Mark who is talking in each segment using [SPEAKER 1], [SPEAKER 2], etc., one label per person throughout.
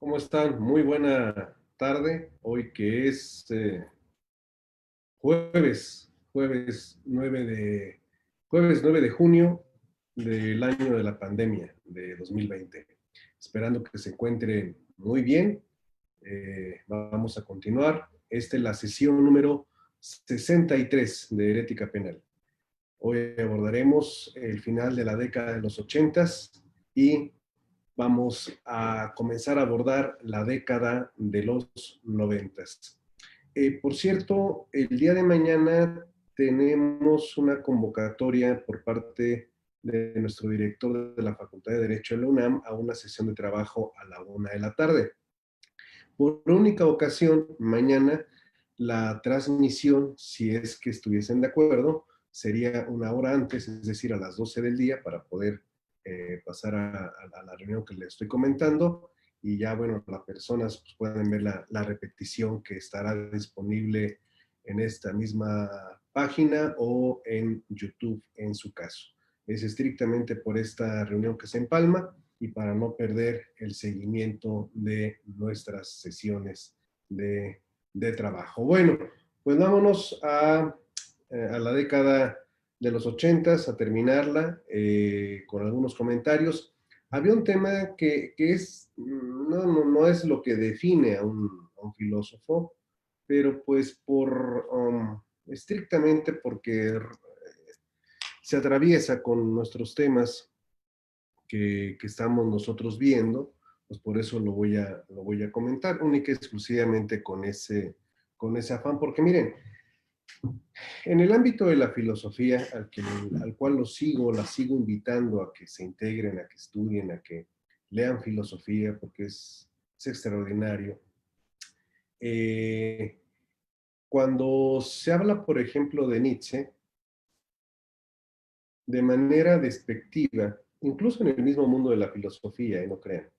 [SPEAKER 1] ¿Cómo están? Muy buena tarde. Hoy que es jueves 9 de junio del año de la pandemia de 2020. Esperando que se encuentren muy bien. Vamos a continuar. Esta es la sesión número 63 de Herética Penal. Hoy abordaremos el final de la década de los 80 y vamos a comenzar a abordar la década de los 90. Por cierto, el día de mañana tenemos una convocatoria por parte de nuestro director de la Facultad de Derecho de la UNAM a una sesión de trabajo a la 1 de la tarde. Por única ocasión, mañana la transmisión, si es que estuviesen de acuerdo, sería una hora antes, es decir, a las 12 del día, para poder pasar a la reunión que les estoy comentando, y ya, bueno, las personas pues, pueden ver la repetición que estará disponible en esta misma página o en YouTube en su caso. Es estrictamente por esta reunión que se empalma y para no perder el seguimiento de nuestras sesiones de trabajo. Bueno, pues vámonos a la década de los 80, a terminarla con algunos comentarios. Había un tema que es, no es lo que define a un filósofo, pero pues estrictamente porque se atraviesa con nuestros temas que estamos nosotros viendo, pues por eso lo voy a comentar, única y exclusivamente con ese afán, porque miren, en el ámbito de la filosofía, al cual la sigo invitando a que se integren, a que estudien, a que lean filosofía, porque es extraordinario. Eh, Cuando se habla, por ejemplo, de Nietzsche, de manera despectiva, incluso en el mismo mundo de la filosofía, no crean,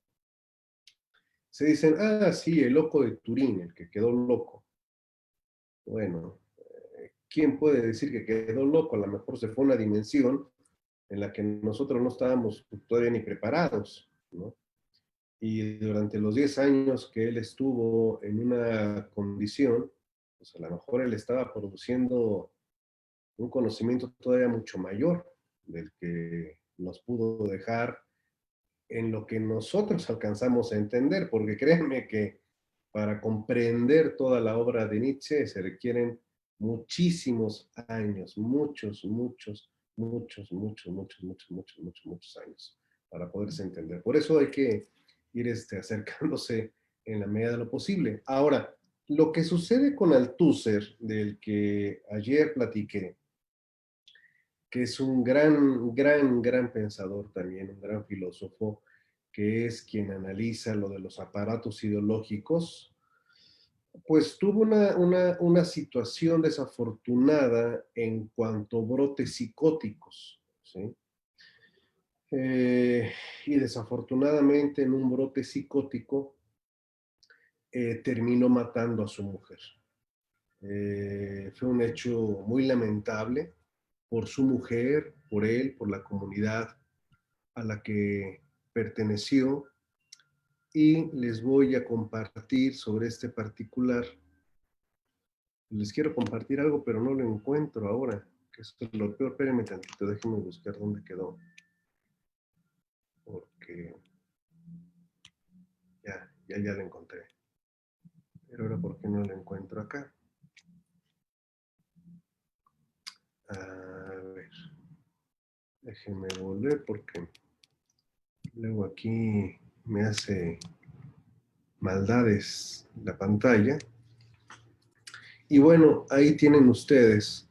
[SPEAKER 1] se dicen, ah, sí, el loco de Turín, el que quedó loco. Bueno, ¿quién puede decir que quedó loco? A lo mejor se fue a una dimensión en la que nosotros no estábamos todavía ni preparados, ¿no? Y durante los 10 años que él estuvo en una condición, pues a lo mejor él estaba produciendo un conocimiento todavía mucho mayor del que nos pudo dejar en lo que nosotros alcanzamos a entender, porque créanme que para comprender toda la obra de Nietzsche se requieren muchísimos años, muchos años para poderse entender. Por eso hay que ir acercándose en la medida de lo posible. Ahora, lo que sucede con Althusser, del que ayer platiqué, que es un gran pensador también, un gran filósofo, que es quien analiza lo de los aparatos ideológicos, pues tuvo una situación desafortunada en cuanto a brotes psicóticos, ¿sí? Eh, y desafortunadamente en un brote psicótico terminó matando a su mujer. Fue un hecho muy lamentable por su mujer, por él, por la comunidad a la que perteneció, y les voy a compartir sobre este particular. Les quiero compartir algo, pero no lo encuentro ahora, que es lo peor. Espérenme tantito, déjenme buscar dónde quedó, porque ya lo encontré. Pero ahora, ¿por qué no lo encuentro acá? A ver, déjenme volver porque luego aquí me hace maldades la pantalla. Y bueno, ahí tienen ustedes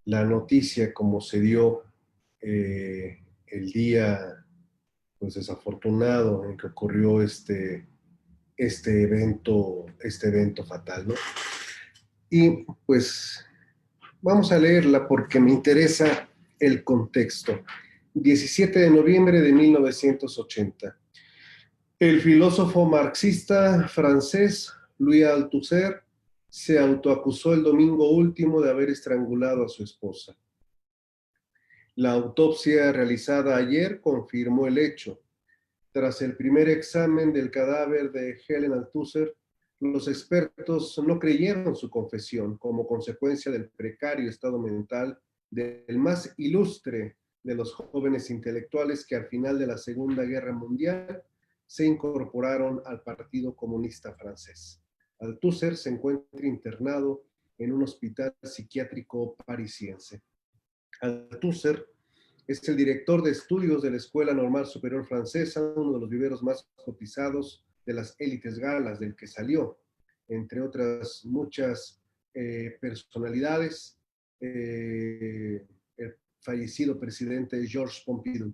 [SPEAKER 1] la noticia como se dio el día pues desafortunado en que ocurrió este evento fatal, ¿no? Y pues vamos a leerla porque me interesa el contexto. 17 de noviembre de 1980. El filósofo marxista francés Louis Althusser se autoacusó el domingo último de haber estrangulado a su esposa. La autopsia realizada ayer confirmó el hecho. Tras el primer examen del cadáver de Helen Althusser, los expertos no creyeron su confesión como consecuencia del precario estado mental del más ilustre de los jóvenes intelectuales que al final de la Segunda Guerra Mundial se incorporaron al Partido Comunista Francés. Althusser se encuentra internado en un hospital psiquiátrico parisiense. Althusser es el director de estudios de la Escuela Normal Superior Francesa, uno de los viveros más cotizados de las élites galas, del que salió, entre otras muchas personalidades, el fallecido presidente Georges Pompidou.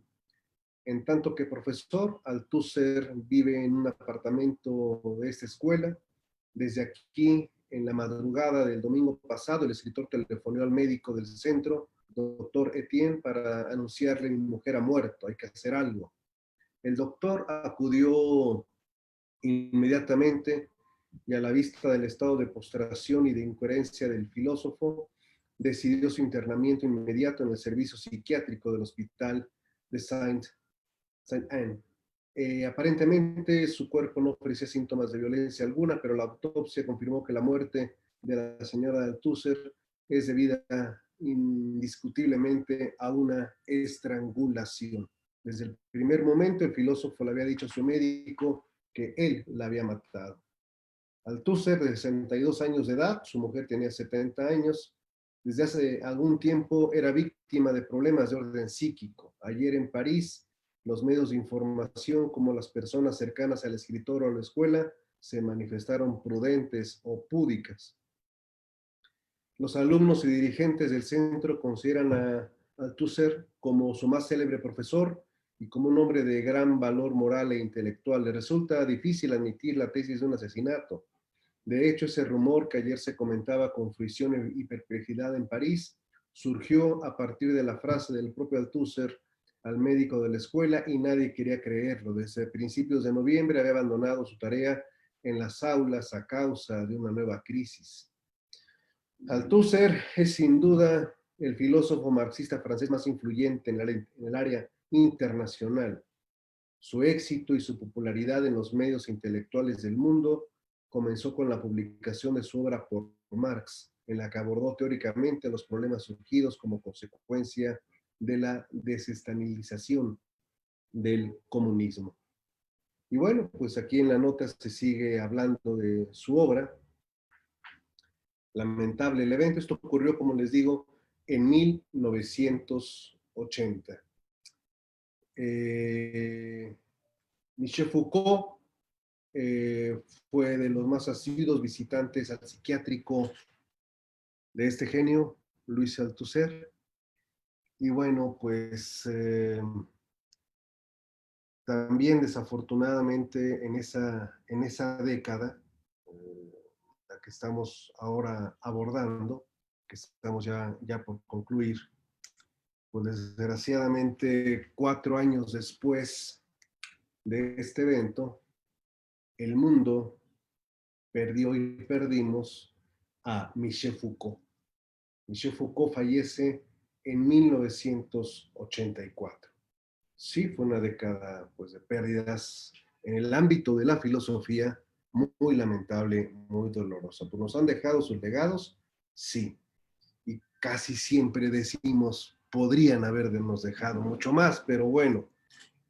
[SPEAKER 1] En tanto que profesor, Althusser vive en un apartamento de esta escuela. Desde aquí, en la madrugada del domingo pasado, el escritor telefonó al médico del centro, doctor Etienne, para anunciarle: mi mujer ha muerto, hay que hacer algo. El doctor acudió inmediatamente y, a la vista del estado de postración y de incoherencia del filósofo, decidió su internamiento inmediato en el servicio psiquiátrico del hospital de Saint-Anne. Aparentemente su cuerpo no ofrecía síntomas de violencia alguna, pero la autopsia confirmó que la muerte de la señora Althusser es debida indiscutiblemente a una estrangulación. Desde el primer momento el filósofo le había dicho a su médico que él la había matado. Althusser, de 62 años de edad, su mujer tenía 70 años, desde hace algún tiempo era víctima de problemas de orden psíquico. Ayer en París, los medios de información, como las personas cercanas al escritor o a la escuela, se manifestaron prudentes o púdicas. Los alumnos y dirigentes del centro consideran a Althusser como su más célebre profesor y como un hombre de gran valor moral e intelectual. Le resulta difícil admitir la tesis de un asesinato. De hecho, ese rumor que ayer se comentaba con fruición y perplejidad en París surgió a partir de la frase del propio Althusser al médico de la escuela, y nadie quería creerlo. Desde principios de noviembre había abandonado su tarea en las aulas a causa de una nueva crisis. Althusser es sin duda el filósofo marxista francés más influyente en el área internacional. Su éxito y su popularidad en los medios intelectuales del mundo comenzó con la publicación de su obra por Marx, en la que abordó teóricamente los problemas surgidos como consecuencia de la desestanilización del comunismo. Y bueno, pues aquí en la nota se sigue hablando de su obra. Lamentable el evento. Esto ocurrió, como les digo, en 1980. Michel Foucault fue de los más asiduos visitantes al psiquiátrico de este genio, Louis Althusser. Y bueno, pues también desafortunadamente en esa década, la que estamos ahora abordando, que estamos ya por concluir, pues desgraciadamente 4 años después de este evento, el mundo perdió y perdimos a Michel Foucault. Michel Foucault fallece en 1984. Sí, fue una década pues, de pérdidas en el ámbito de la filosofía, muy lamentable, muy dolorosa. Pues nos han dejado sus legados, sí, y casi siempre decimos, podrían habernos dejado mucho más, pero bueno,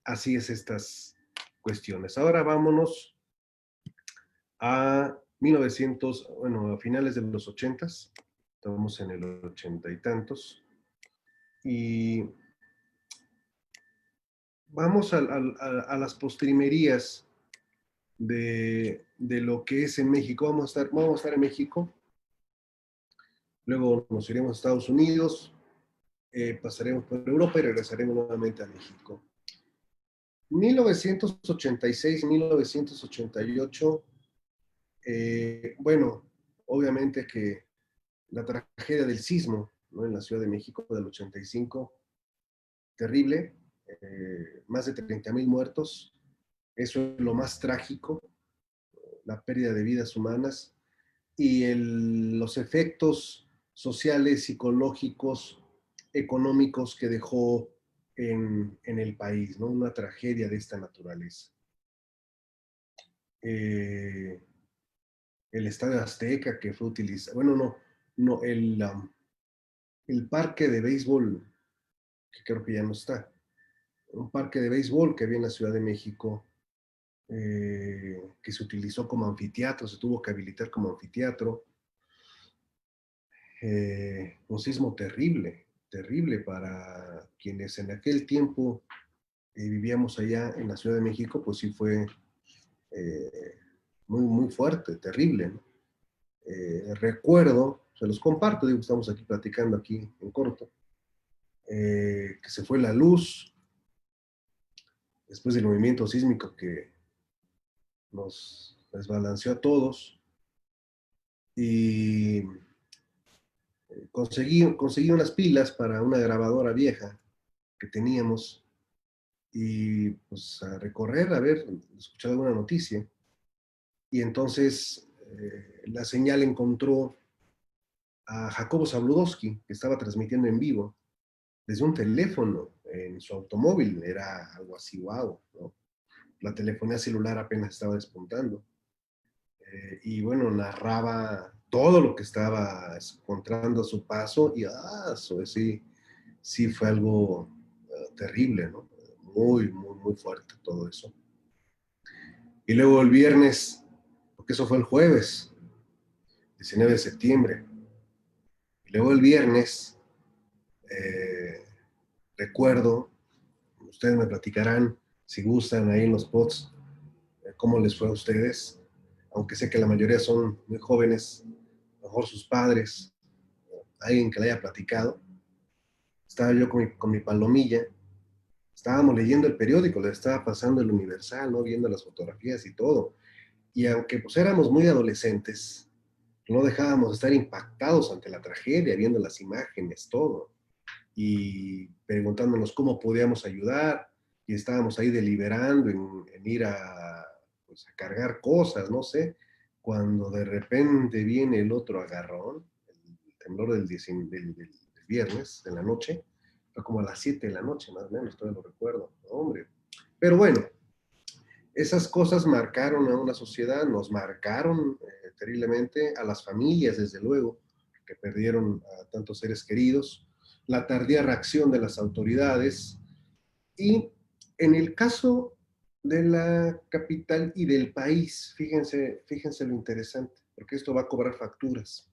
[SPEAKER 1] así es estas cuestiones. Ahora vámonos a 1900, bueno, a finales de los 80s, estamos en el 80 y tantos, y vamos a las postrimerías de lo que es en México. Vamos a estar en México, luego nos iremos a Estados Unidos, pasaremos por Europa y regresaremos nuevamente a México. 1986-1988, bueno, obviamente que la tragedia del sismo, ¿no?, en la Ciudad de México del 85, terrible, más de 30,000 muertos, eso es lo más trágico, la pérdida de vidas humanas y los efectos sociales, psicológicos, económicos que dejó en el país, ¿no? Una tragedia de esta naturaleza. Eh, el Estadio Azteca que fue utilizado, bueno, no, el parque de béisbol, que creo que ya no está, un parque de béisbol que había en la Ciudad de México, que se utilizó como anfiteatro, se tuvo que habilitar como anfiteatro, un sismo terrible, terrible para quienes en aquel tiempo vivíamos allá en la Ciudad de México, pues sí fue eh, muy, muy fuerte, terrible, ¿no? Recuerdo, se los comparto, digo, estamos aquí platicando aquí en corto, que se fue la luz después del movimiento sísmico que nos desbalanceó a todos y conseguí unas pilas para una grabadora vieja que teníamos y pues a recorrer, a ver, escuchar alguna noticia. Y entonces la señal encontró a Jacobo Zabludowski, que estaba transmitiendo en vivo desde un teléfono en su automóvil. Era algo así, wow, ¿no? La telefonía celular apenas estaba despuntando. Y bueno, narraba todo lo que estaba encontrando a su paso y eso sí, sí fue algo terrible, ¿no? Muy, muy, muy fuerte todo eso. Y luego el viernes, porque eso fue el jueves, 19 de septiembre. Y luego el viernes, eh, recuerdo, ustedes me platicarán si gustan ahí en los pods, cómo les fue a ustedes, aunque sé que la mayoría son muy jóvenes, a lo mejor sus padres, alguien que le haya platicado. Estaba yo con mi palomilla, estábamos leyendo el periódico, le estaba pasando el Universal, ¿no? Viendo las fotografías y todo. Y aunque pues éramos muy adolescentes, no dejábamos de estar impactados ante la tragedia, viendo las imágenes, todo, y preguntándonos cómo podíamos ayudar, y estábamos ahí deliberando en ir pues, a cargar cosas, no sé, cuando de repente viene el otro agarrón, el temblor del viernes, de la noche, fue como a las 7 de la noche, más o menos, todavía lo recuerdo, hombre. Pero bueno, esas cosas marcaron a una sociedad, nos marcaron terriblemente a las familias, desde luego, que perdieron a tantos seres queridos, la tardía reacción de las autoridades y en el caso de la capital y del país, fíjense lo interesante, porque esto va a cobrar facturas.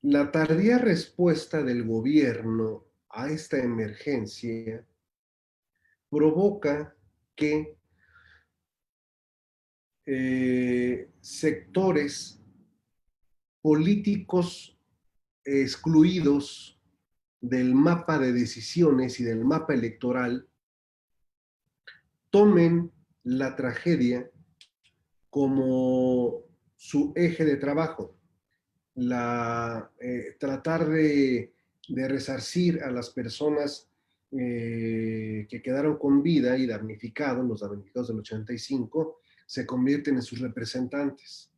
[SPEAKER 1] La tardía respuesta del gobierno a esta emergencia provoca que sectores políticos excluidos del mapa de decisiones y del mapa electoral tomen la tragedia como su eje de trabajo, tratar de resarcir a las personas que quedaron con vida y damnificados, los damnificados del 85, se convierten en sus representantes.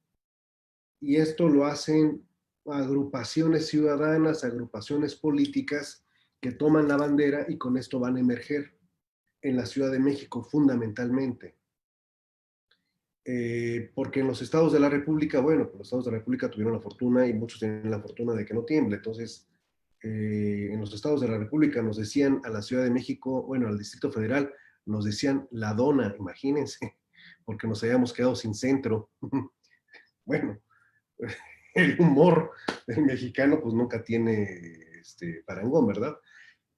[SPEAKER 1] Y esto lo hacen agrupaciones ciudadanas, agrupaciones políticas que toman la bandera y con esto van a emerger en la Ciudad de México fundamentalmente. Porque en los estados de la República, bueno, los estados de la República tuvieron la fortuna y muchos tienen la fortuna de que no tiemble. Entonces, en los estados de la República nos decían a la Ciudad de México, bueno, al Distrito Federal, nos decían la dona, imagínense, porque nos habíamos quedado sin centro. Bueno, el humor del mexicano pues nunca tiene parangón, ¿verdad?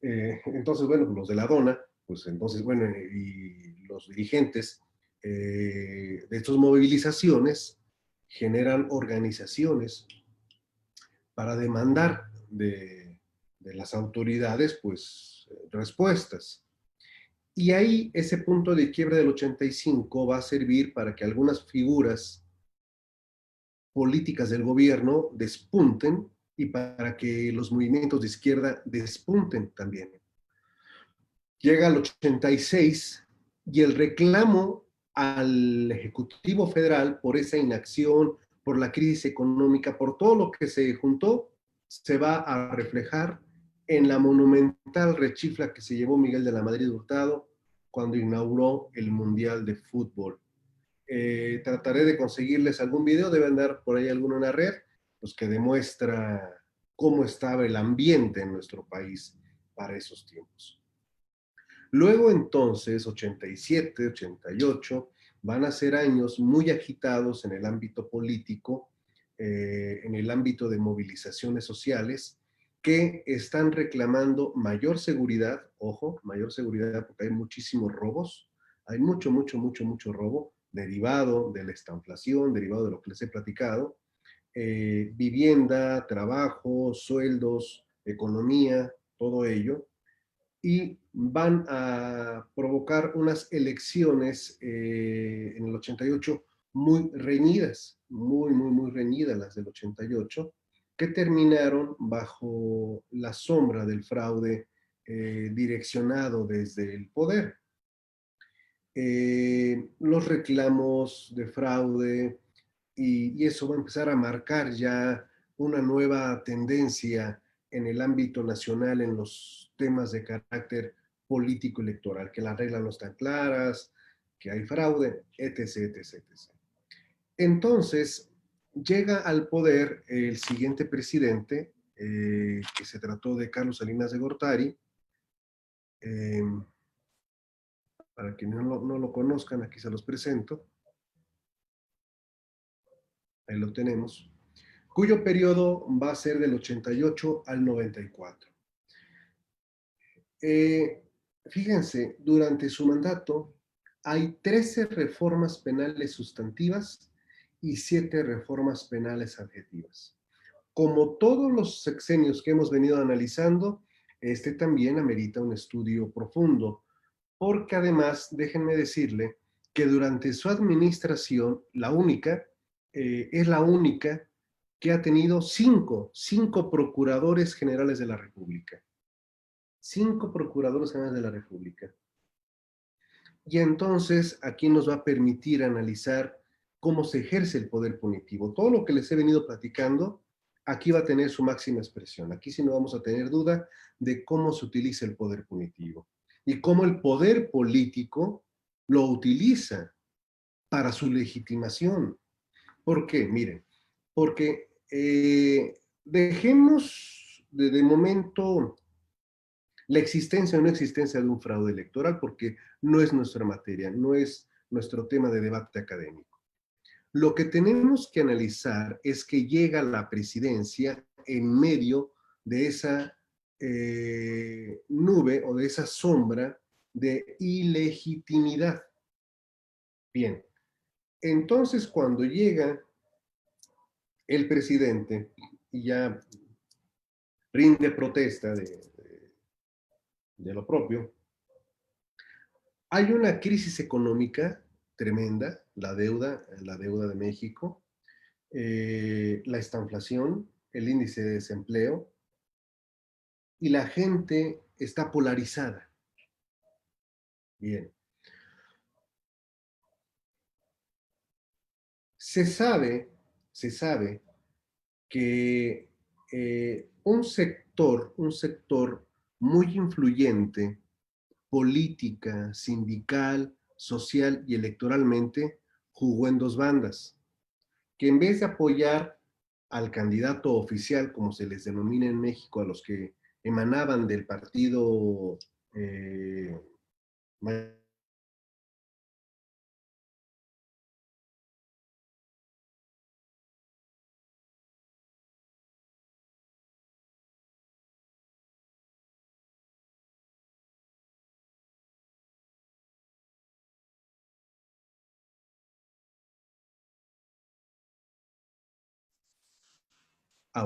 [SPEAKER 1] Entonces, bueno, los de la dona, pues entonces, bueno, y los dirigentes de estas movilizaciones generan organizaciones para demandar de las autoridades, pues, respuestas. Y ahí ese punto de quiebre del 85 va a servir para que algunas figuras políticas del gobierno despunten y para que los movimientos de izquierda despunten también. Llega al 86 y el reclamo al Ejecutivo Federal por esa inacción, por la crisis económica, por todo lo que se juntó, se va a reflejar en la monumental rechifla que se llevó Miguel de la Madrid Hurtado cuando inauguró el Mundial de Fútbol. Trataré de conseguirles algún video, debe andar por ahí alguno en la red, pues que demuestra cómo estaba el ambiente en nuestro país para esos tiempos. Luego entonces, 87, 88, van a ser años muy agitados en el ámbito político, en el ámbito de movilizaciones sociales, que están reclamando mayor seguridad, ojo, mayor seguridad porque hay muchísimos robos, hay mucho robo derivado de la estanflación, derivado de lo que les he platicado, vivienda, trabajo, sueldos, economía, todo ello, y van a provocar unas elecciones en el 88 muy reñidas, muy reñidas las del 88, que terminaron bajo la sombra del fraude direccionado desde el poder. Los reclamos de fraude y eso va a empezar a marcar ya una nueva tendencia en el ámbito nacional en los temas de carácter político electoral, que las reglas no están claras, que hay fraude, etc. Entonces, llega al poder el siguiente presidente, que se trató de Carlos Salinas de Gortari. eh, para quienes no lo conozcan, aquí se los presento. Ahí lo tenemos, cuyo periodo va a ser del 88 al 94. Eh, Fíjense, durante su mandato hay 13 reformas penales sustantivas y 7 reformas penales adjetivas. Como todos los sexenios que hemos venido analizando, este también amerita un estudio profundo, porque además, déjenme decirle que durante su administración, es la única que ha tenido cinco procuradores generales de la República. 5 procuradores generales de la República. Y entonces aquí nos va a permitir analizar cómo se ejerce el poder punitivo. Todo lo que les he venido platicando, aquí va a tener su máxima expresión. Aquí sí no vamos a tener duda de cómo se utiliza el poder punitivo y cómo el poder político lo utiliza para su legitimación. ¿Por qué? Miren, porque dejemos de momento la existencia o no existencia de un fraude electoral, porque no es nuestra materia, no es nuestro tema de debate académico. Lo que tenemos que analizar es que llega la presidencia en medio de esa nube o de esa sombra de ilegitimidad. Bien, entonces cuando llega el presidente y ya rinde protesta de lo propio, hay una crisis económica tremenda, la deuda de México, la estanflación, el índice de desempleo, y la gente está polarizada. Bien. Se sabe, se sabe que un sector muy influyente, política, sindical, social y electoralmente, jugó en dos bandas, que en vez de apoyar al candidato oficial, como se les denomina en México, a los que emanaban del partido eh,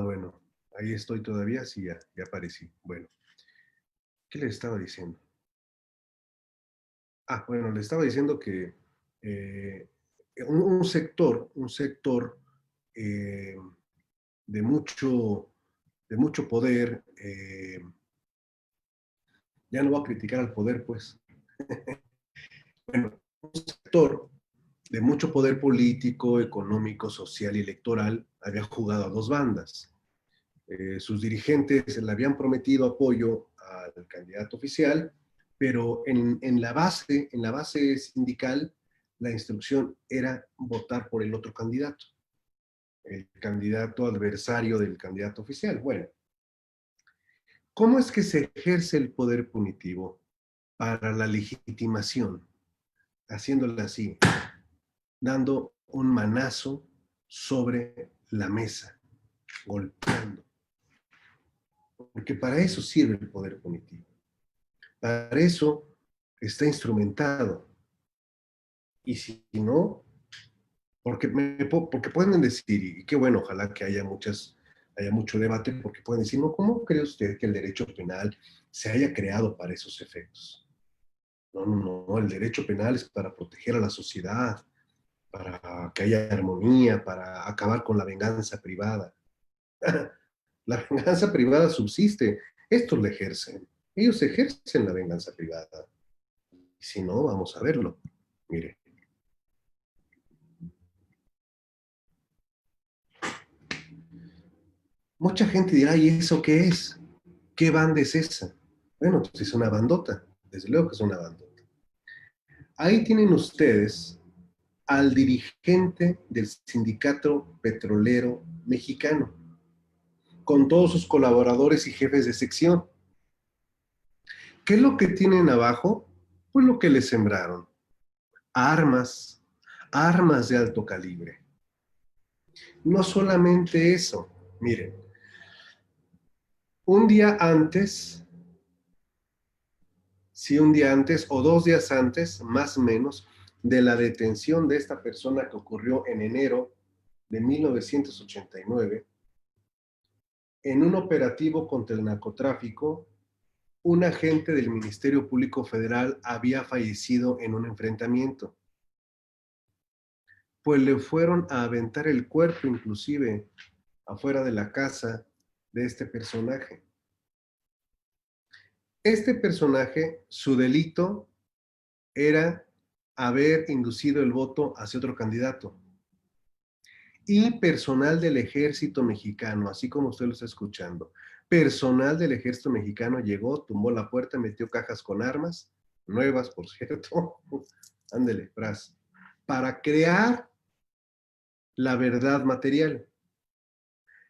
[SPEAKER 1] bueno, ahí estoy todavía, sí, ya aparecí. Bueno, ¿qué les estaba diciendo? Bueno, le estaba diciendo que eh, un sector eh, de mucho poder, ya no voy a criticar al poder, pues, bueno, un sector de mucho poder político, económico, social y electoral había jugado a dos bandas. sus dirigentes le habían prometido apoyo al candidato oficial, pero en la base sindical, la instrucción era votar por el otro candidato, el candidato adversario del candidato oficial. Bueno, ¿cómo es que se ejerce el poder punitivo para la legitimación? Haciéndole así, dando un manazo sobre la mesa, golpeando. Porque para eso sirve el poder punitivo. Para eso está instrumentado. Y si no, porque pueden decir, y qué bueno, ojalá que haya mucho debate, porque pueden decir, no, ¿cómo cree usted que el derecho penal se haya creado para esos efectos? No, no, no, el derecho penal es para proteger a la sociedad, para que haya armonía, para acabar con la venganza privada. La venganza privada subsiste, estos la ejercen, ellos ejercen la venganza privada. Y si no, vamos a verlo. Mire, mucha gente dirá, ¿y eso qué es? ¿Qué banda es esa? Bueno, pues es una bandota, desde luego que es una bandota. Ahí tienen ustedes al dirigente del sindicato petrolero mexicano, con todos sus colaboradores y jefes de sección. ¿Qué es lo que tienen abajo? Pues lo que les sembraron. Armas, armas de alto calibre. No solamente eso, miren, un día antes, sí, un día antes o 2 días antes, más o menos, de la detención de esta persona que ocurrió en enero de 1989, en un operativo contra el narcotráfico, un agente del Ministerio Público Federal había fallecido en un enfrentamiento. Pues le fueron a aventar el cuerpo inclusive afuera de la casa de este personaje. Este personaje, su delito era haber inducido el voto hacia otro candidato. Y personal del ejército mexicano, así como usted lo está escuchando, personal del ejército mexicano llegó, tumbó la puerta, metió cajas con armas, nuevas por cierto, ándele, fras, para crear la verdad material.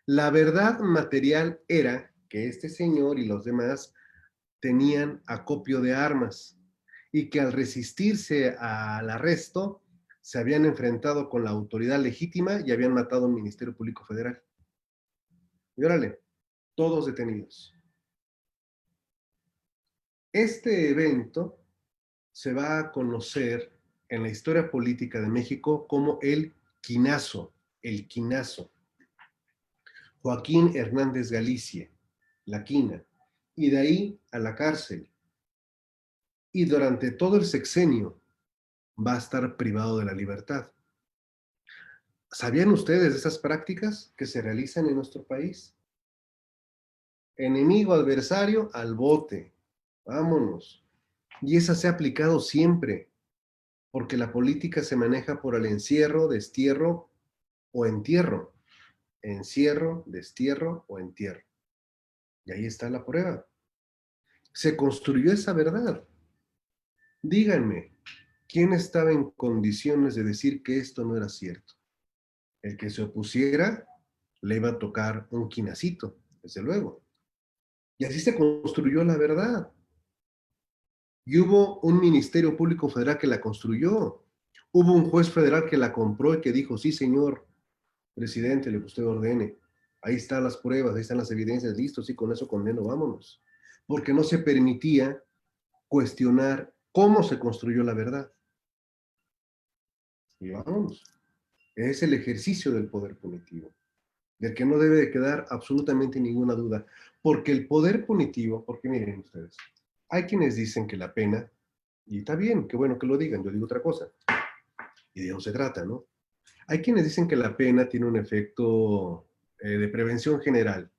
[SPEAKER 1] La verdad material era que este señor y los demás tenían acopio de armas y que al resistirse al arresto se habían enfrentado con la autoridad legítima y habían matado a un Ministerio Público Federal. Y órale, todos detenidos. Este evento se va a conocer en la historia política de México como el quinazo, el quinazo. Joaquín Hernández Galicia, la quina, y de ahí a la cárcel. Y durante todo el sexenio va a estar privado de la libertad. ¿Sabían ustedes de esas prácticas que se realizan en nuestro país? Enemigo, adversario, al bote. Vámonos. Y esa se ha aplicado siempre, porque la política se maneja por el encierro, destierro o entierro. Encierro, destierro o entierro. Y ahí está la prueba. Se construyó esa verdad. Díganme, ¿quién estaba en condiciones de decir que esto no era cierto? El que se opusiera le iba a tocar un quinacito, desde luego. Y así se construyó la verdad. Y hubo un Ministerio Público Federal que la construyó. Hubo un juez federal que la compró y que dijo, sí, señor presidente, lo que usted ordene. Ahí están las pruebas, ahí están las evidencias, listo, sí, con eso condeno, vámonos. Porque no se permitía cuestionar cómo se construyó la verdad. Y vámonos. Es el ejercicio del poder punitivo, del que no debe de quedar absolutamente ninguna duda. Porque el poder punitivo, porque miren ustedes, hay quienes dicen que la pena, y está bien, qué bueno que lo digan, yo digo otra cosa, y de eso se trata, ¿no? Hay quienes dicen que la pena tiene un efecto de prevención general,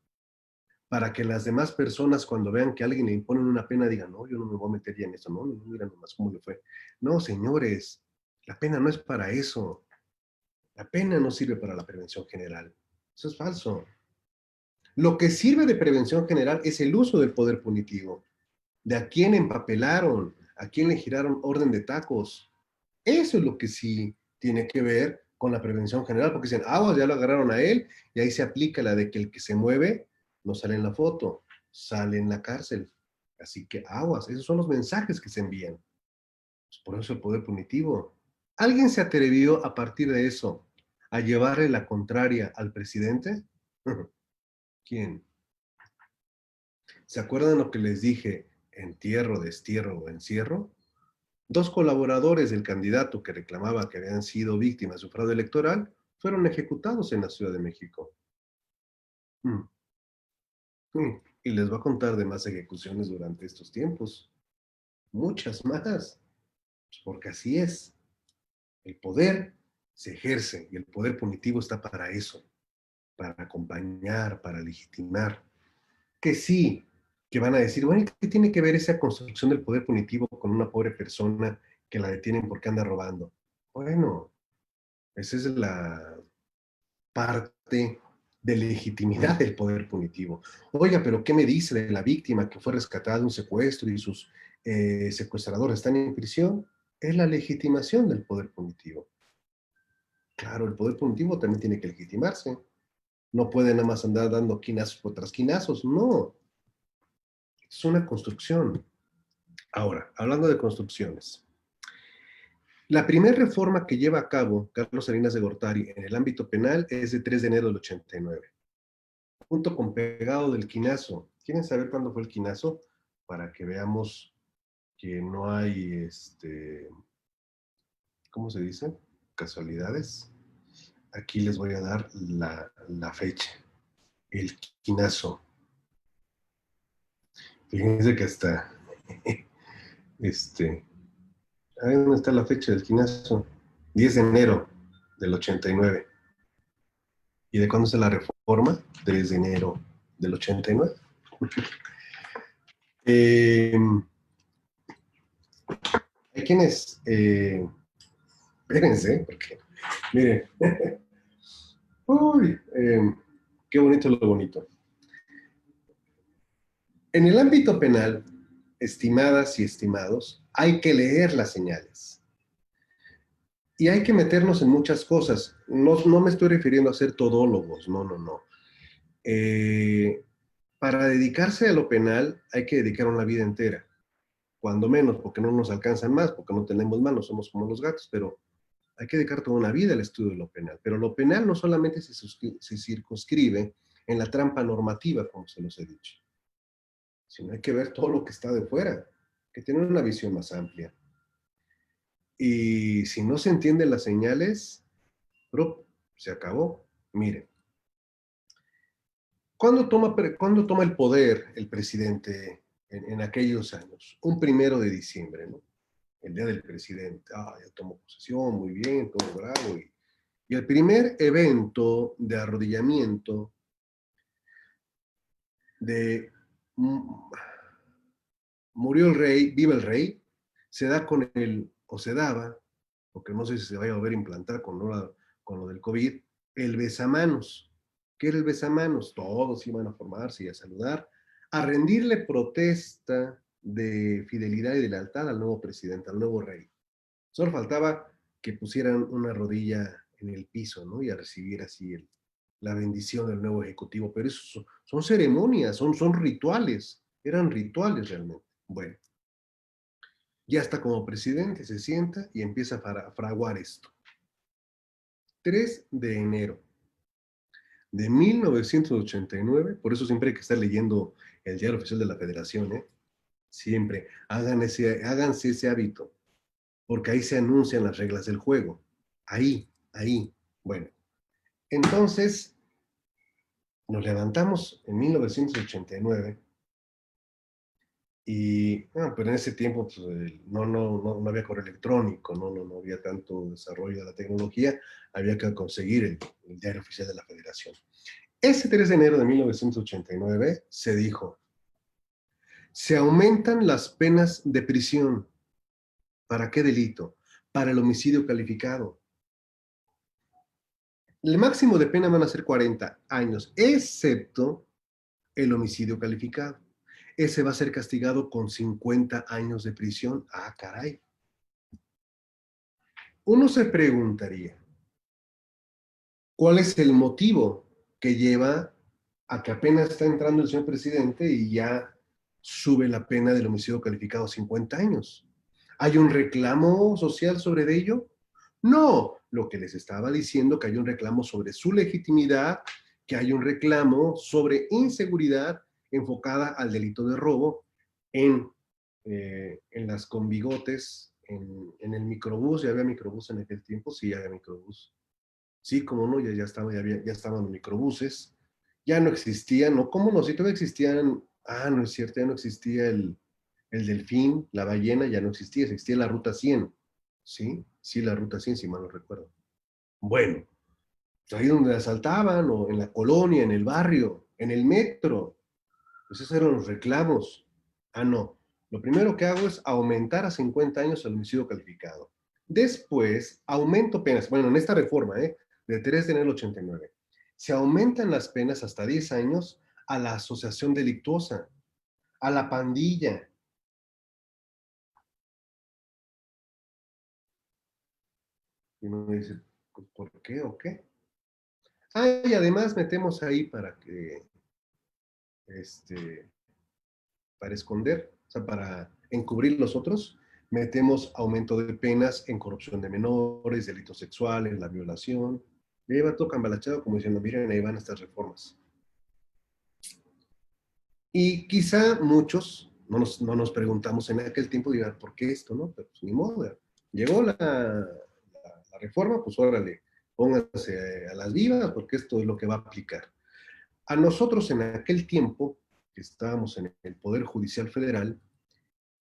[SPEAKER 1] para que las demás personas cuando vean que a alguien le imponen una pena digan, no, yo no me voy a meter ya en eso, no, no, mira nomás cómo le fue. No, señores, la pena no es para eso. La pena no sirve para la prevención general. Eso es falso. Lo que sirve de prevención general es el uso del poder punitivo, de a quién empapelaron, a quién le giraron orden de tacos. Eso es lo que sí tiene que ver con la prevención general, porque dicen, aguas, ya lo agarraron a él, y ahí se aplica la de que el que se mueve no sale en la foto, sale en la cárcel. Así que aguas, esos son los mensajes que se envían. Pues por eso el poder punitivo. ¿Alguien se atrevió a partir de eso a llevarle la contraria al presidente? ¿Quién? ¿Se acuerdan lo que les dije? Entierro, destierro o encierro. Dos colaboradores del candidato que reclamaba que habían sido víctimas de su fraude electoral fueron ejecutados en la Ciudad de México. Mm, Y les voy a contar de más ejecuciones durante estos tiempos. Muchas más. Pues porque así es. El poder se ejerce y el poder punitivo está para eso, para acompañar, para legitimar. Que sí, que van a decir, bueno, ¿qué tiene que ver esa construcción del poder punitivo con una pobre persona que la detienen porque anda robando? Bueno, esa es la parte de legitimidad del poder punitivo. Oiga, pero ¿qué me dice de la víctima que fue rescatada de un secuestro y sus secuestradores están en prisión? Es la legitimación del poder punitivo. Claro, el poder punitivo también tiene que legitimarse. No puede nada más andar dando quinazos por tras quinazos, no. Es una construcción. Ahora, hablando de construcciones, la primera reforma que lleva a cabo Carlos Salinas de Gortari en el ámbito penal es de 3 de enero del 89, junto con pegado del quinazo. ¿Quieren saber cuándo fue el quinazo? Para que veamos que no hay, ¿cómo se dice? Casualidades. Aquí les voy a dar la fecha. El quinazo. Fíjense que hasta, este, ahí dónde está la fecha del quinazo. 10 de enero del 89. ¿Y de cuándo es la reforma? 3 de enero del 89. Eh, hay quienes, espérense, porque, miren, uy, qué bonito lo bonito. En el ámbito penal, estimadas y estimados, hay que leer las señales. Y hay que meternos en muchas cosas. No, no me estoy refiriendo a ser todólogos, no, no, no. Eh, para dedicarse a lo penal hay que dedicar una vida entera, cuando menos, porque no nos alcanzan más, porque no tenemos manos, somos como los gatos, pero hay que dedicar toda una vida al estudio de lo penal. Pero lo penal no solamente se circunscribe en la trampa normativa, como se los he dicho, sino hay que ver todo lo que está de fuera, hay que tener una visión más amplia. Y si no se entienden las señales, bro, se acabó. Miren, ¿cuándo toma el poder el presidente en aquellos años? Un 1 de diciembre, ¿no? El día del presidente. Ah, ya tomó posesión, muy bien, todo bravo. Y el primer evento de arrodillamiento de murió el rey, viva el rey, se da con el, o se daba, porque no sé si se vaya a volver a implantar con lo del COVID, el besamanos. ¿Qué era el besamanos? Todos iban a formarse y a saludar, a rendirle protesta de fidelidad y de lealtad al nuevo presidente, al nuevo rey. Solo faltaba que pusieran una rodilla en el piso, ¿no? Y a recibir así la bendición del nuevo ejecutivo. Pero eso son ceremonias, son rituales, eran rituales realmente. Bueno, ya está como presidente, se sienta y empieza a fraguar esto. 3 de enero de 1989, por eso siempre hay que estar leyendo el diario oficial de la Federación, ¿eh? Siempre, háganse ese hábito, porque ahí se anuncian las reglas del juego. Ahí. Bueno, entonces nos levantamos en 1989 y, bueno, pero en ese tiempo pues, no había correo electrónico, no había tanto desarrollo de la tecnología, había que conseguir el diario oficial de la Federación. Ese 3 de enero de 1989 se dijo, se aumentan las penas de prisión. ¿Para qué delito? Para el homicidio calificado. El máximo de pena van a ser 40 años, excepto el homicidio calificado. Ese va a ser castigado con 50 años de prisión. Ah, caray. Uno se preguntaría, ¿cuál es el motivo que lleva a que apenas está entrando el señor presidente y ya sube la pena del homicidio calificado a 50 años? ¿Hay un reclamo social sobre ello? No, lo que les estaba diciendo que hay un reclamo sobre su legitimidad, que hay un reclamo sobre inseguridad enfocada al delito de robo en las convigotes, en el microbús. ¿Ya había microbús en aquel tiempo? Sí, ya había microbús. Sí, como no, ya estaban los microbuses, ya no existían, ¿no? ¿Cómo no? Si todavía existían, no es cierto, ya no existía el delfín, la ballena, ya no existía, existía la ruta 100, ¿sí? Sí, la ruta 100, si mal no recuerdo. Bueno, pues ahí donde asaltaban, o en la colonia, en el barrio, en el metro, pues esos eran los reclamos. No. Lo primero que hago es aumentar a 50 años el homicidio calificado. Después, aumento penas. Bueno, en esta reforma, de 3 de enero del 89, se aumentan las penas hasta 10 años a la asociación delictuosa, a la pandilla. Y uno dice, pues, ¿por qué o qué? Y además metemos ahí este, para esconder, o sea, para encubrir los otros, metemos aumento de penas en corrupción de menores, delitos sexuales, la violación. Ya iba todo cambalachado como diciendo, miren, ahí van estas reformas. Y quizá muchos no nos preguntamos en aquel tiempo, digan, ¿por qué esto? No, pero pues ni modo. Llegó la reforma, pues órale, pónganse a las vivas porque esto es lo que va a aplicar. A nosotros en aquel tiempo, que estábamos en el Poder Judicial Federal,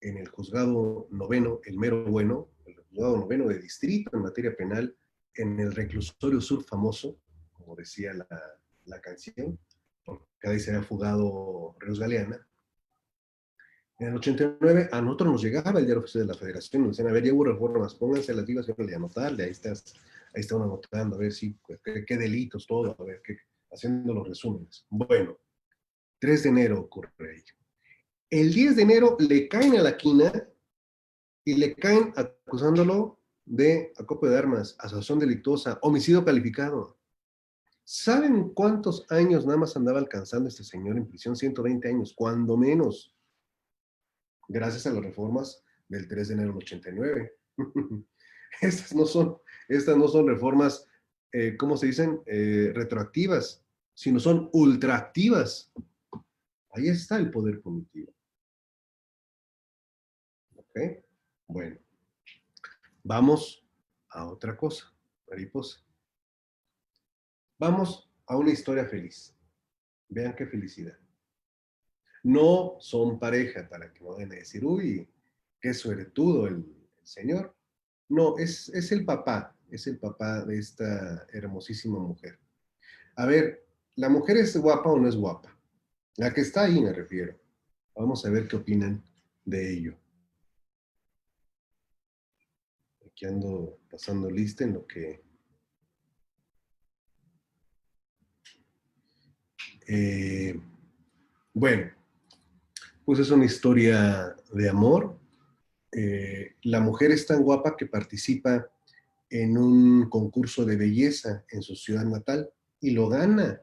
[SPEAKER 1] en el juzgado noveno, el mero bueno, el juzgado noveno de distrito en materia penal, en el reclusorio sur famoso, como decía la canción, porque ahí se había fugado Reus Galeana. En el 89 a nosotros nos llegaba el diario oficial de la Federación, nos decían, a ver, ya hubo reformas, pónganse las vivas y anotarle, ahí está uno anotando, a ver si, pues, qué delitos, todo, a ver, haciendo los resúmenes. Bueno, 3 de enero ocurre ello. El 10 de enero le caen a la quina y le caen acusándolo de acopio de armas, asociación delictuosa, homicidio calificado. ¿Saben cuántos años nada más andaba alcanzando este señor en prisión? 120 años, cuando menos, gracias a las reformas del 3 de enero del 89. estas, no son, estas no son reformas, ¿cómo se dicen? Retroactivas, sino son ultraactivas. Ahí está el poder punitivo. ¿Ok? Bueno, vamos a otra cosa, mariposa. Vamos a una historia feliz. Vean qué felicidad. No son pareja para que no vayan a decir, uy, qué suertudo el señor. No, es el papá de esta hermosísima mujer. A ver, ¿la mujer es guapa o no es guapa? La que está ahí me refiero. Vamos a ver qué opinan de ello. Aquí ando pasando lista en lo que... eh, bueno, pues es una historia de amor. La mujer es tan guapa que participa en un concurso de belleza en su ciudad natal y lo gana.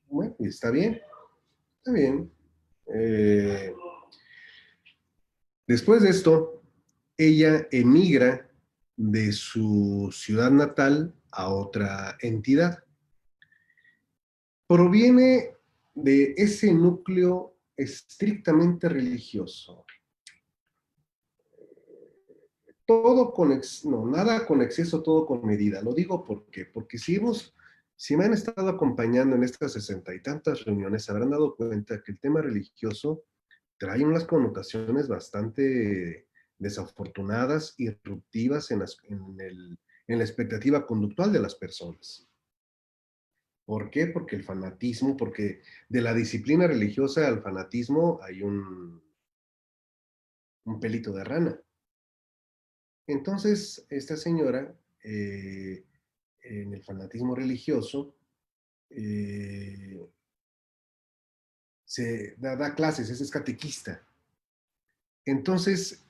[SPEAKER 1] Bueno, y está bien, está bien. Eh, Después de esto, ella emigra de su ciudad natal a otra entidad. Proviene de ese núcleo estrictamente religioso. Todo con, no, nada con exceso, todo con medida. Lo digo porque si me han estado acompañando en estas 60 y tantas reuniones, se habrán dado cuenta que el tema religioso trae unas connotaciones bastante desafortunadas y disruptivas en la expectativa conductual de las personas. ¿Por qué? Porque el fanatismo, porque de la disciplina religiosa al fanatismo hay un pelito de rana. Entonces, esta señora, en el fanatismo religioso, eh, da clases, es catequista. Entonces,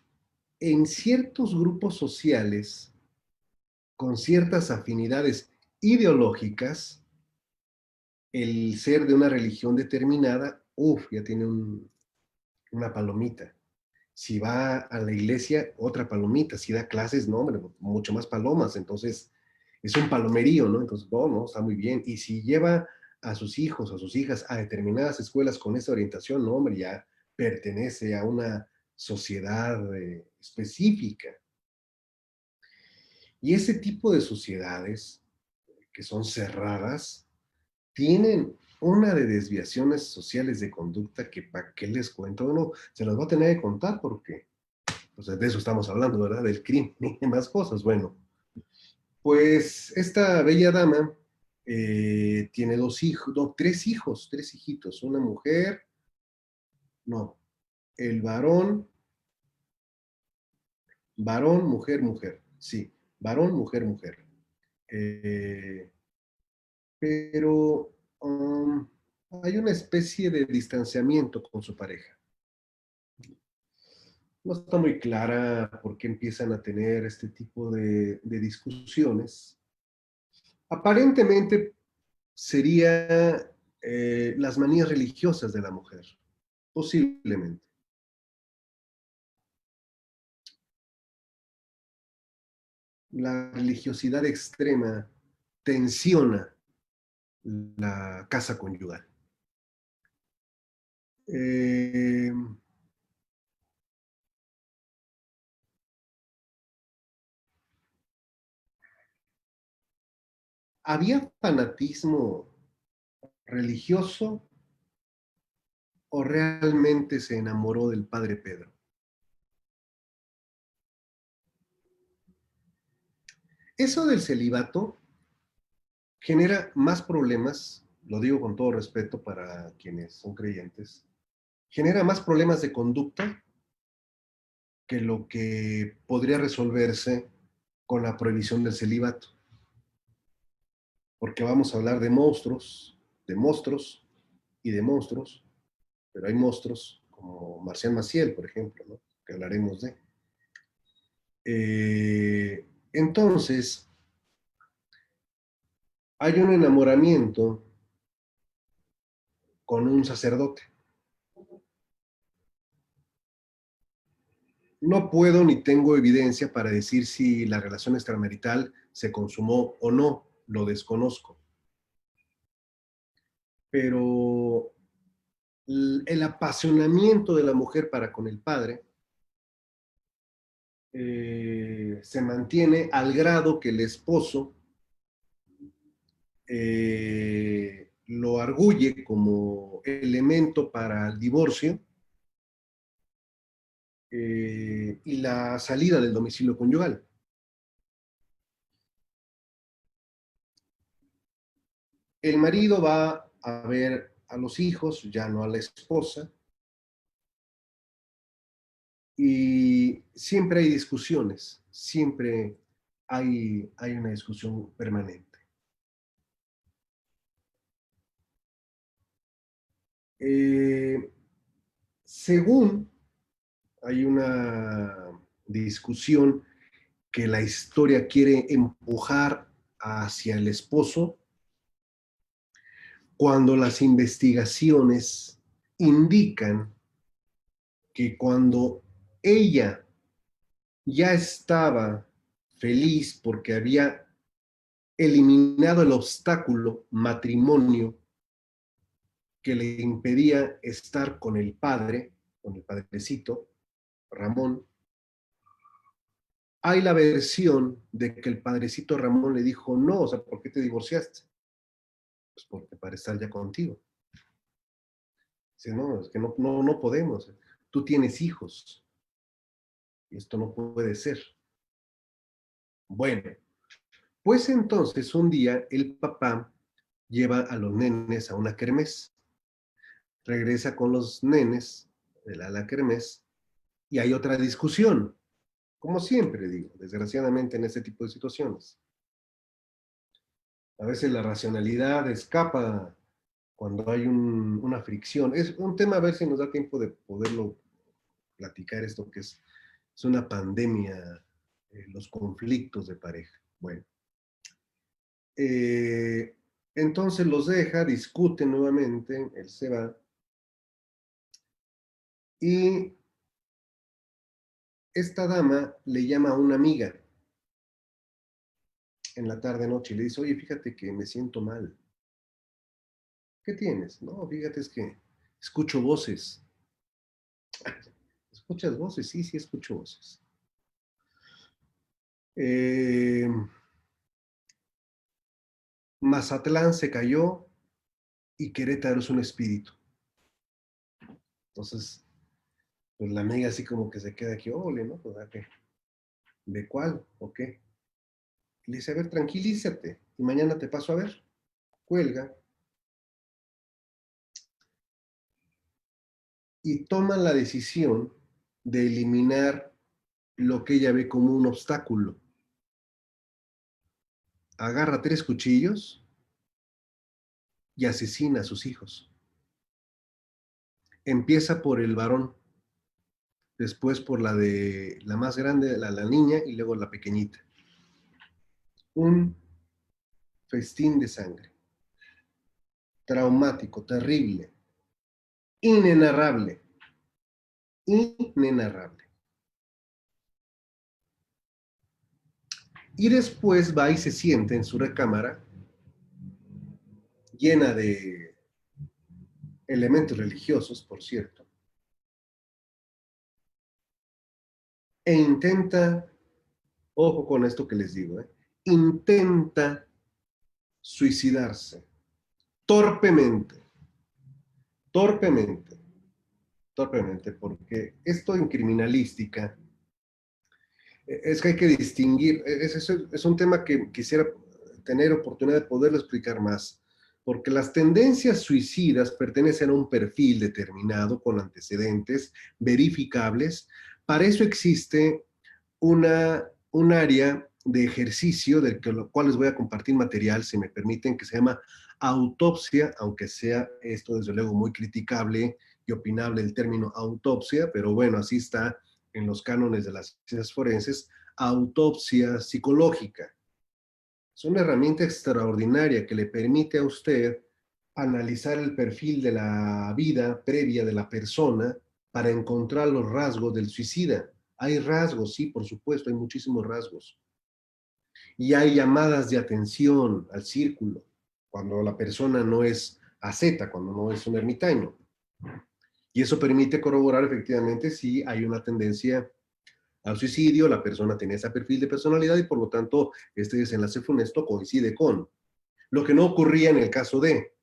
[SPEAKER 1] en ciertos grupos sociales, con ciertas afinidades ideológicas, el ser de una religión determinada, ya tiene una palomita. Si va a la iglesia, otra palomita. Si da clases, no, hombre, mucho más palomas. Entonces, es un palomerío, ¿no? Entonces, no, está muy bien. Y si lleva a sus hijos, a sus hijas, a determinadas escuelas con esa orientación, no, hombre, ya pertenece a una sociedad específica. Y ese tipo de sociedades, que son cerradas, tienen una de desviaciones sociales de conducta que para qué les cuento, no, se las voy a tener que contar porque pues de eso estamos hablando, ¿verdad? Del crimen y demás cosas. Bueno, pues esta bella dama tiene dos hijos, no, tres hijos, tres hijitos, una mujer, no, el varón, mujer, mujer, sí, varón, mujer, mujer. Eh, pero hay una especie de distanciamiento con su pareja. No está muy clara por qué empiezan a tener este tipo de discusiones. Aparentemente sería las manías religiosas de la mujer, posiblemente. La religiosidad extrema tensiona la casa conyugal. Eh, ¿Había fanatismo religioso o realmente se enamoró del padre Pedro? Eso del celibato genera más problemas, lo digo con todo respeto para quienes son creyentes, genera más problemas de conducta que lo que podría resolverse con la prohibición del celibato. Porque vamos a hablar de monstruos y de monstruos, pero hay monstruos como Marcial Maciel, por ejemplo, ¿no? Que hablaremos de. Entonces, hay un enamoramiento con un sacerdote. No puedo ni tengo evidencia para decir si la relación extramarital se consumó o no, lo desconozco. Pero el apasionamiento de la mujer para con el padre se mantiene al grado que el esposo lo arguye como elemento para el divorcio y la salida del domicilio conyugal. El marido va a ver a los hijos, ya no a la esposa, y siempre hay discusiones, siempre hay una discusión permanente. Eh, Según hay una discusión que la historia quiere empujar hacia el esposo, cuando las investigaciones indican que cuando ella ya estaba feliz porque había eliminado el obstáculo matrimonio que le impedía estar con el padre, con el padrecito, Ramón, hay la versión de que el padrecito Ramón le dijo, no, o sea, ¿por qué te divorciaste? Pues porque para estar ya contigo. Dice, no, es que no podemos. Tú tienes hijos y esto no puede ser. Bueno, pues entonces un día el papá lleva a los nenes a una kermés, regresa con los nenes de la kermés y hay otra discusión, como siempre digo, desgraciadamente en este tipo de situaciones. A veces la racionalidad escapa cuando hay una fricción. Es un tema, a ver si nos da tiempo de poderlo platicar, esto que es una pandemia, los conflictos de pareja. Bueno, eh, entonces los deja, discuten nuevamente, él se va, y esta dama le llama a una amiga en la tarde-noche y le dice, oye, fíjate que me siento mal. ¿Qué tienes? No, fíjate, es que escucho voces. ¿Escuchas voces? Sí, sí, escucho voces. Eh, Mazatlán se cayó y Querétaro es un espíritu. Entonces, pues la amiga así como que se queda aquí, ole, ¿no? Pues, ¿de cuál? ¿O qué? Le dice, a ver, tranquilízate y mañana te paso a ver. Cuelga y toma la decisión de eliminar lo que ella ve como un obstáculo. Agarra 3 cuchillos y asesina a sus hijos. Empieza por el varón, después por la más grande, la niña, y luego la pequeñita. Un festín de sangre, traumático, terrible, inenarrable, inenarrable. Y después va y se siente en su recámara, llena de elementos religiosos, por cierto, e intenta, ojo con esto que les digo, intenta suicidarse, torpemente, torpemente, torpemente, porque esto en criminalística es que hay que distinguir, es un tema que quisiera tener oportunidad de poderlo explicar más, porque las tendencias suicidas pertenecen a un perfil determinado con antecedentes verificables. Para eso existe un área de ejercicio del que lo cual les voy a compartir material, si me permiten, que se llama autopsia, aunque sea esto desde luego muy criticable y opinable el término autopsia, pero bueno, así está en los cánones de las ciencias forenses, autopsia psicológica. Es una herramienta extraordinaria que le permite a usted analizar el perfil de la vida previa de la persona para encontrar los rasgos del suicida. Hay rasgos, sí, por supuesto, hay muchísimos rasgos. Y hay llamadas de atención al círculo, cuando la persona no es asceta, cuando no es un ermitaño. Y eso permite corroborar efectivamente si hay una tendencia al suicidio, la persona tiene ese perfil de personalidad y por lo tanto este desenlace funesto coincide con lo que no ocurría en el caso de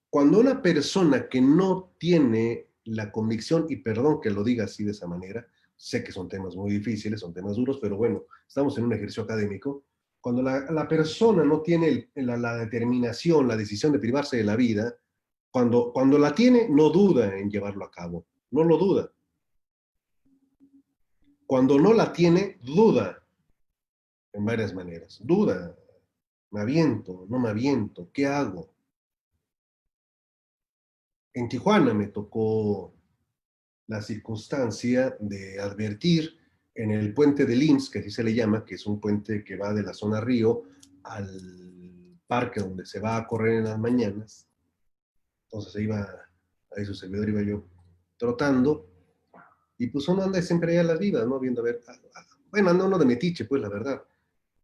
[SPEAKER 1] cuando una persona que no tiene la convicción, y perdón que lo diga así de esa manera, sé que son temas muy difíciles, son temas duros, pero bueno, estamos en un ejercicio académico, cuando la persona no tiene la determinación, la decisión de privarse de la vida, cuando la tiene, no duda en llevarlo a cabo, no lo duda. Cuando no la tiene, duda en varias maneras. Duda, me aviento, no me aviento, ¿qué hago? En Tijuana me tocó la circunstancia de advertir en el puente del IMSS, que así se le llama, que es un puente que va de la zona Río al parque donde se va a correr en las mañanas. Entonces iba, ahí su servidor iba yo trotando, y pues uno anda siempre allá a las vivas, ¿no? Viendo a ver, bueno, anda uno de metiche, pues la verdad.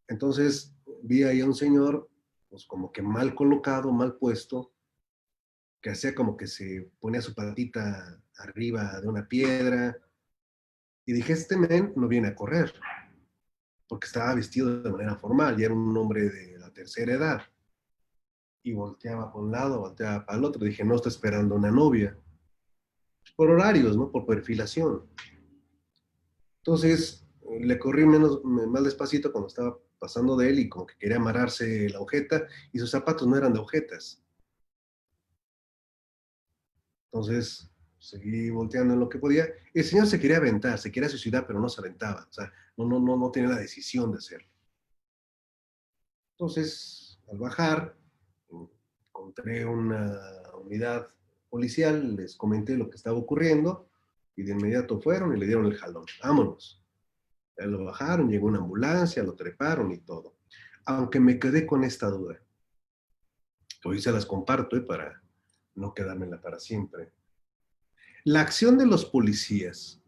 [SPEAKER 1] Entonces vi ahí a un señor, pues como que mal colocado, mal puesto, que hacía como que se ponía su patita arriba de una piedra, y dije, este men no viene a correr, porque estaba vestido de manera formal, y era un hombre de la tercera edad, y volteaba para un lado, volteaba para el otro, dije, no está esperando una novia, por horarios, ¿no? Por perfilación. Entonces, le corrí más despacito cuando estaba pasando de él y como que quería amarrarse la ojeta y sus zapatos no eran de ojetas. Entonces, seguí volteando en lo que podía. El señor se quería aventar, se quería suicidar, pero no se aventaba. O sea, no tenía la decisión de hacerlo. Entonces, al bajar, encontré una unidad policial, les comenté lo que estaba ocurriendo y de inmediato fueron y le dieron el jalón. Vámonos. Ya lo bajaron, llegó una ambulancia, lo treparon y todo. Aunque me quedé con esta duda. Hoy se las comparto para no quedármela para siempre. La acción de los policías,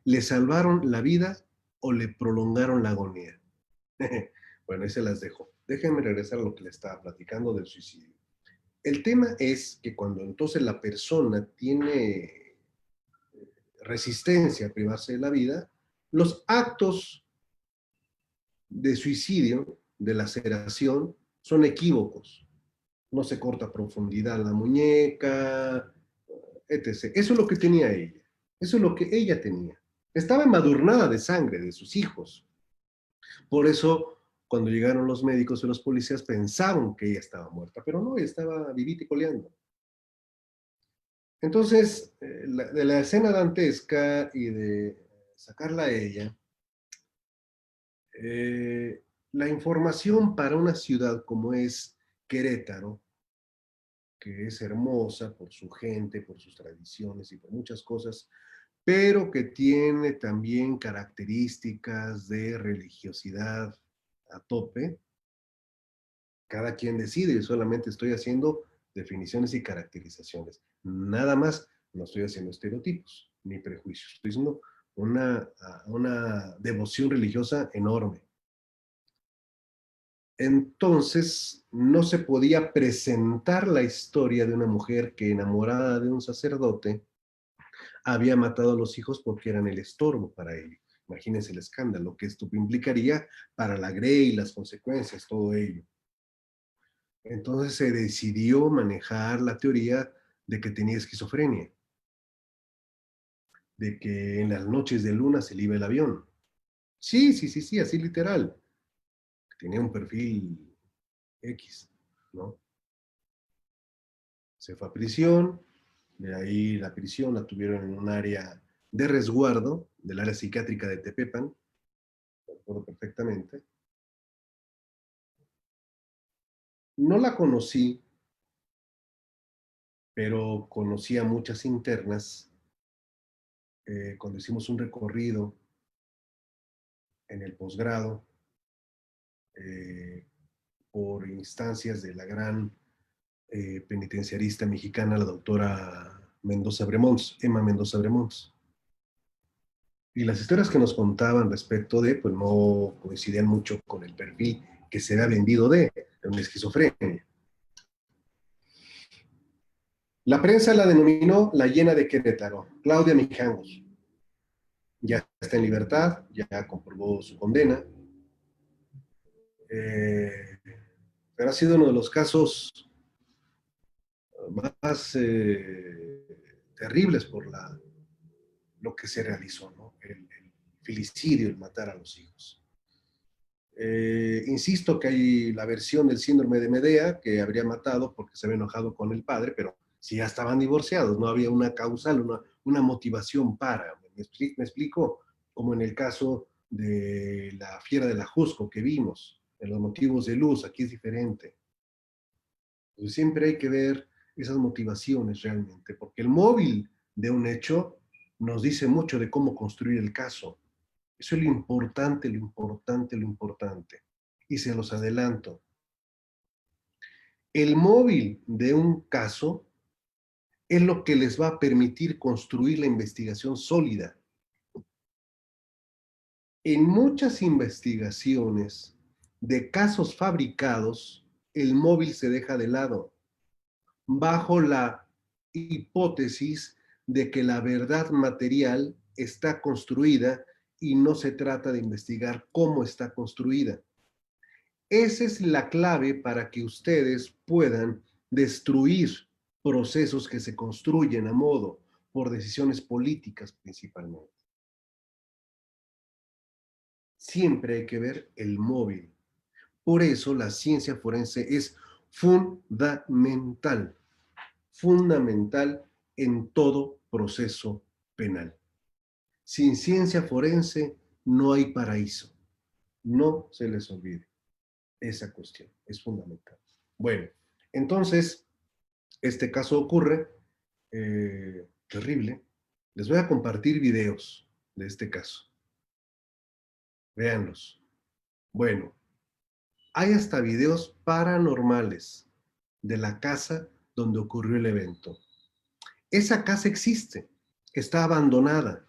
[SPEAKER 1] ¿le salvaron la vida o le prolongaron la agonía? Bueno, ahí se las dejo. Déjenme regresar a lo que le estaba platicando del suicidio. El tema es que cuando entonces la persona tiene resistencia a privarse de la vida, los actos de suicidio, de laceración, son equívocos. No se corta a profundidad la muñeca, etc. Eso es lo que tenía ella. Eso es lo que ella tenía. Estaba embadurnada de sangre de sus hijos. Por eso, cuando llegaron los médicos y los policías, pensaron que ella estaba muerta, pero no, ella estaba vivita y coleando. Entonces, de la escena dantesca y de sacarla a ella, la información para una ciudad como es Querétaro, que es hermosa por su gente, por sus tradiciones y por muchas cosas, pero que tiene también características de religiosidad a tope. Cada quien decide, yo solamente estoy haciendo definiciones y caracterizaciones. Nada más, no estoy haciendo estereotipos ni prejuicios. Estoy haciendo una devoción religiosa enorme. Entonces, no se podía presentar la historia de una mujer que, enamorada de un sacerdote, había matado a los hijos porque eran el estorbo para ello. Imagínense el escándalo que esto implicaría para la Grey, las consecuencias, todo ello. Entonces se decidió manejar la teoría de que tenía esquizofrenia, de que en las noches de luna se le iba el avión. Sí, sí, sí, sí, así literal. Tenía un perfil X, ¿no? Se fue a prisión, de ahí la prisión la tuvieron en un área de resguardo, del área psiquiátrica de Tepepan, lo recuerdo perfectamente. No la conocí, pero conocí a muchas internas cuando hicimos un recorrido en el posgrado eh, por instancias de la gran penitenciarista mexicana, la doctora Mendoza Bremons, Emma Mendoza Bremons. Y las historias que nos contaban respecto de, pues no coincidían mucho con el perfil que se había vendido de una esquizofrenia. La prensa la denominó la hiena de Querétaro, Claudia Mijangos. Ya está en libertad, ya comprobó su condena, eh, pero ha sido uno de los casos más terribles por lo que se realizó, ¿no? El filicidio, el matar a los hijos. Insisto que hay la versión del síndrome de Medea, que habría matado porque se había enojado con el padre, pero si ya estaban divorciados, no había una causal, una motivación para. Me explico? Como en el caso de la fiera de la Jusco que vimos, en los motivos de luz, aquí es diferente. Entonces, siempre hay que ver esas motivaciones realmente, porque el móvil de un hecho nos dice mucho de cómo construir el caso. Eso es lo importante, lo importante, lo importante. Y se los adelanto. El móvil de un caso es lo que les va a permitir construir la investigación sólida. En muchas investigaciones de casos fabricados, el móvil se deja de lado, bajo la hipótesis de que la verdad material está construida y no se trata de investigar cómo está construida. Esa es la clave para que ustedes puedan destruir procesos que se construyen a modo por decisiones políticas principalmente. Siempre hay que ver el móvil. Por eso la ciencia forense es fundamental, fundamental en todo proceso penal. Sin ciencia forense no hay paraíso. No se les olvide esa cuestión, es fundamental. Bueno, Entonces, este caso ocurre, terrible. Les voy a compartir videos de este caso. Véanlos. Bueno, hay hasta videos paranormales de la casa donde ocurrió el evento. Esa casa existe, está abandonada.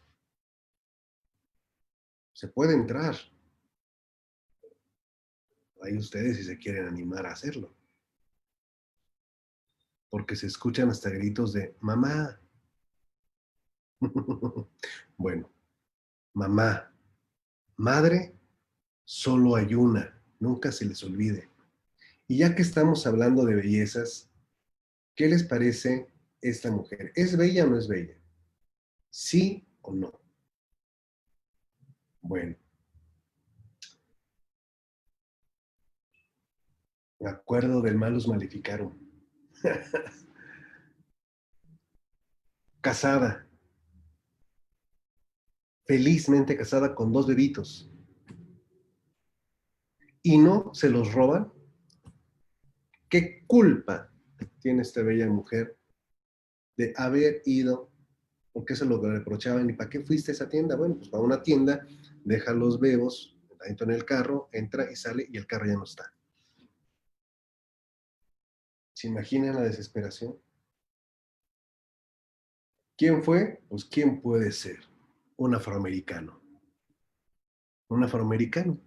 [SPEAKER 1] Se puede entrar. Ahí ustedes si se quieren animar a hacerlo. Porque se escuchan hasta gritos de mamá. Bueno, mamá, madre, solo hay una, nunca se les olvide. Y ya que estamos hablando de bellezas, ¿qué les parece esta mujer? ¿Es bella o no es bella? ¿Sí o no? Bueno, me acuerdo del Malus Maleficarum. Casada, felizmente casada con 2 bebitos. Y no se los roban. ¿Qué culpa tiene esta bella mujer de haber ido? ¿Por qué se lo reprochaban? ¿Y para qué fuiste a esa tienda? Bueno, pues para una tienda, deja los bebos en el carro, entra y sale y el carro ya no está. ¿Se imaginan la desesperación? ¿Quién fue? Pues ¿quién puede ser? Un afroamericano. Un afroamericano.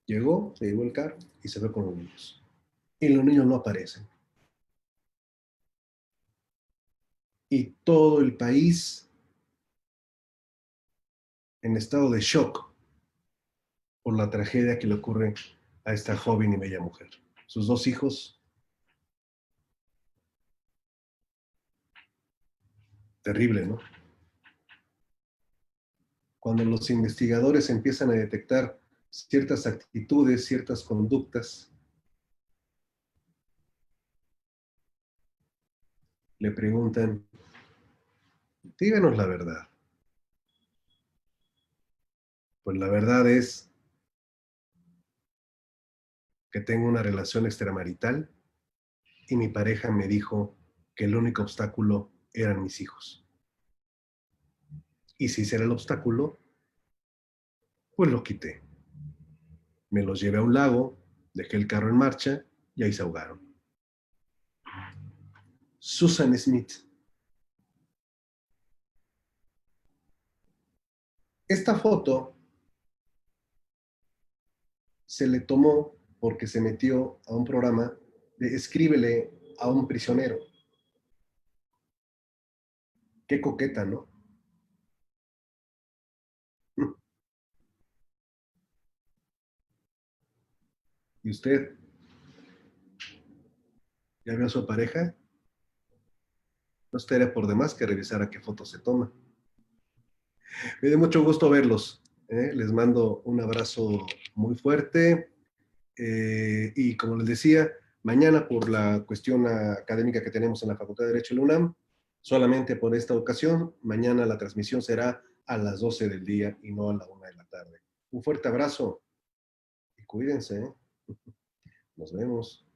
[SPEAKER 1] Llegó, se llevó el carro y se fue con los niños. Y los niños no aparecen. Y todo el país en estado de shock por la tragedia que le ocurre a esta joven y bella mujer. Sus 2 hijos, terrible, ¿no? Cuando los investigadores empiezan a detectar ciertas actitudes, ciertas conductas, le preguntan, díganos la verdad. Pues la verdad es que tengo una relación extramarital y mi pareja me dijo que el único obstáculo eran mis hijos. Y si ese era el obstáculo, pues lo quité. Me los llevé a un lago, dejé el carro en marcha y ahí se ahogaron. Susan Smith. Esta foto se le tomó porque se metió a un programa de escríbele a un prisionero. Qué coqueta, ¿no? ¿Y usted ya vio a su pareja? No estaría por demás que revisara qué foto se toma. Me dio mucho gusto verlos. Les mando un abrazo muy fuerte. Y como les decía, mañana por la cuestión académica que tenemos en la Facultad de Derecho de la UNAM, solamente por esta ocasión, mañana la transmisión será a las 12 del día y no a la 1 de la tarde. Un fuerte abrazo y cuídense. Nos vemos.